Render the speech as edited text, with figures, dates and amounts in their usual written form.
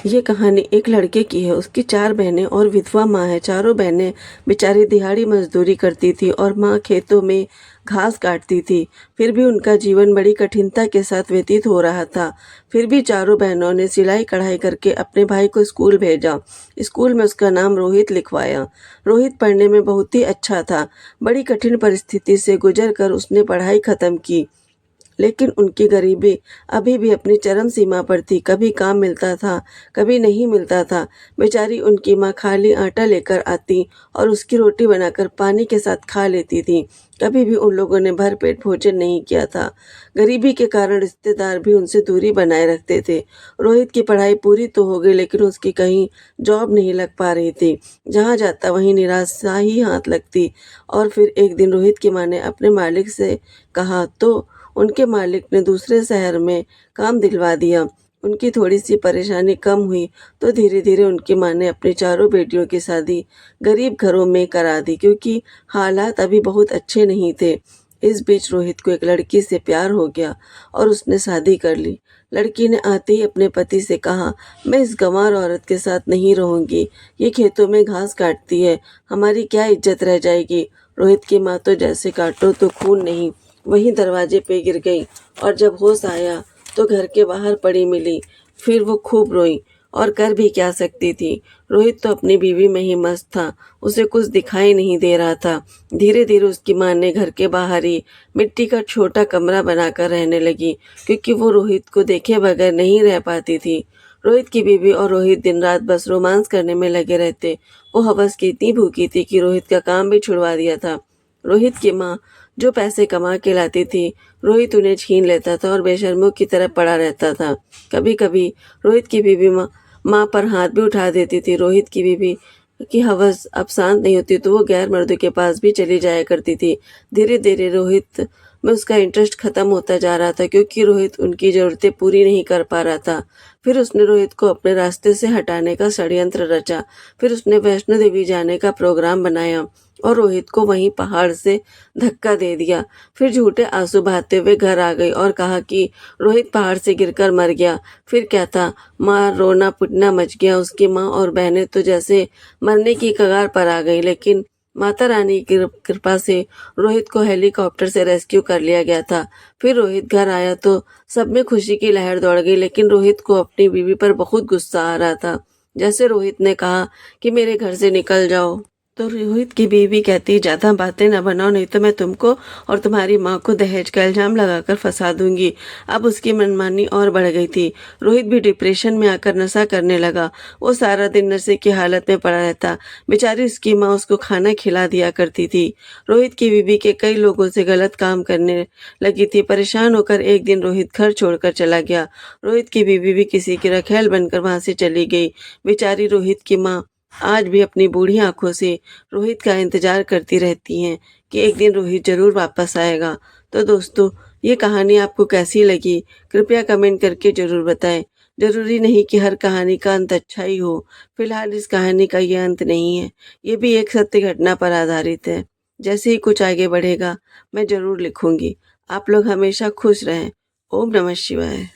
ये कहानी एक लड़के की है। उसकी 4 बहनें और विधवा माँ है। चारों बहनें बेचारी दिहाड़ी मजदूरी करती थी और माँ खेतों में घास काटती थी। फिर भी उनका जीवन बड़ी कठिनता के साथ व्यतीत हो रहा था। फिर भी चारों बहनों ने सिलाई कढ़ाई करके अपने भाई को स्कूल भेजा। स्कूल में उसका नाम रोहित लिखवाया। रोहित पढ़ने में बहुत ही अच्छा था। बड़ी कठिन परिस्थिति से गुजर कर उसने पढ़ाई खत्म की, लेकिन उनकी गरीबी अभी भी अपनी चरम सीमा पर थी। कभी काम मिलता था, कभी नहीं मिलता था। बेचारी उनकी माँ खाली आटा लेकर आती और उसकी रोटी बनाकर पानी के साथ खा लेती थी। कभी भी उन लोगों ने भर पेट भोजन नहीं किया था। गरीबी के कारण रिश्तेदार भी उनसे दूरी बनाए रखते थे। रोहित की पढ़ाई पूरी तो हो गई, लेकिन उसकी कहीं जॉब नहीं लग पा रही थी। जहाँ जाता वहीं निराशा ही हाथ लगती। और फिर एक दिन रोहित की माँ ने अपने मालिक से कहा तो उनके मालिक ने दूसरे शहर में काम दिलवा दिया। उनकी थोड़ी सी परेशानी कम हुई तो धीरे धीरे उनकी माँ ने अपनी चारों बेटियों की शादी गरीब घरों में करा दी, क्योंकि हालात अभी बहुत अच्छे नहीं थे। इस बीच रोहित को एक लड़की से प्यार हो गया और उसने शादी कर ली। लड़की ने आते ही अपने पति से कहा, मैं इस गंवार औरत के साथ नहीं रहूंगी। ये खेतों में घास काटती है, हमारी क्या इज्जत रह जाएगी। रोहित की माँ तो जैसे काटो तो खून नहीं वहीं दरवाजे पे गिर गई और जब होश आया तो घर के बाहर पड़ी मिली। फिर वो खूब रोई और कर भी क्या सकती थी। रोहित तो अपनी बीवी में ही मस्त था, उसे कुछ दिखाई नहीं दे रहा था। धीरे धीरे उसकी माँ ने घर के बाहर ही मिट्टी का छोटा कमरा बनाकर रहने लगी, क्योंकि वो रोहित को देखे बगैर नहीं रह पाती थी। रोहित की बीवी और रोहित दिन रात बस रोमांस करने में लगे रहते। वो हवस की इतनी भूखी थी कि रोहित का काम भी छुड़वा दिया था। रोहित की माँ जो पैसे कमा के लाती थी, रोहित उन्हें छीन लेता था और बेशर्मों की तरह पड़ा रहता था। कभी कभी रोहित की बीवी माँ पर हाथ भी उठा देती थी। रोहित की बीवी की हवस अब शांत नहीं होती तो वो गैर मर्दों के पास भी चली जाया करती थी। धीरे धीरे रोहित में उसका इंटरेस्ट खत्म होता जा रहा था, क्योंकि रोहित उनकी ज़रूरतें पूरी नहीं कर पा रहा था। फिर उसने रोहित को अपने रास्ते से हटाने का षड्यंत्र रचा। फिर उसने वैष्णो देवी जाने का प्रोग्राम बनाया और रोहित को वहीं पहाड़ से धक्का दे दिया। फिर झूठे आंसू बहाते हुए घर आ गई और कहा कि रोहित पहाड़ से गिरकर मर गया। फिर क्या था, माँ रोना पिटना मच गया। उसकी माँ और बहनें तो जैसे मरने की कगार पर आ गई, लेकिन माता रानी की कृपा से रोहित को हेलीकॉप्टर से रेस्क्यू कर लिया गया था। फिर रोहित घर आया तो सब में खुशी की लहर दौड़ गई, लेकिन रोहित को अपनी बीवी पर बहुत गुस्सा आ रहा था। जैसे रोहित ने कहा कि मेरे घर से निकल जाओ, तो रोहित की बीवी कहती, ज्यादा बातें न बनाओ, नहीं तो मैं तुमको और तुम्हारी माँ को दहेज का इल्जाम लगाकर फंसा दूंगी। अब उसकी मनमानी और बढ़ गई थी। रोहित भी डिप्रेशन में आकर नशा करने लगा। वो सारा दिन नशे की हालत में पड़ा रहता। बेचारी उसकी माँ उसको खाना खिला दिया करती थी। रोहित की बीवी के कई लोगों से गलत काम करने लगी थी। परेशान होकर एक दिन रोहित घर छोड़कर चला गया। रोहित की बीवी भी किसी की रखैल बनकर वहां से चली गई। बेचारी रोहित की माँ आज भी अपनी बूढ़ी आंखों से रोहित का इंतजार करती रहती हैं कि एक दिन रोहित जरूर वापस आएगा। तो दोस्तों, ये कहानी आपको कैसी लगी, कृपया कमेंट करके जरूर बताएं। जरूरी नहीं कि हर कहानी का अंत अच्छा ही हो। फिलहाल इस कहानी का ये अंत नहीं है, ये भी एक सत्य घटना पर आधारित है। जैसे ही कुछ आगे बढ़ेगा मैं जरूर लिखूंगी। आप लोग हमेशा खुश रहें। ओम नमः शिवाय।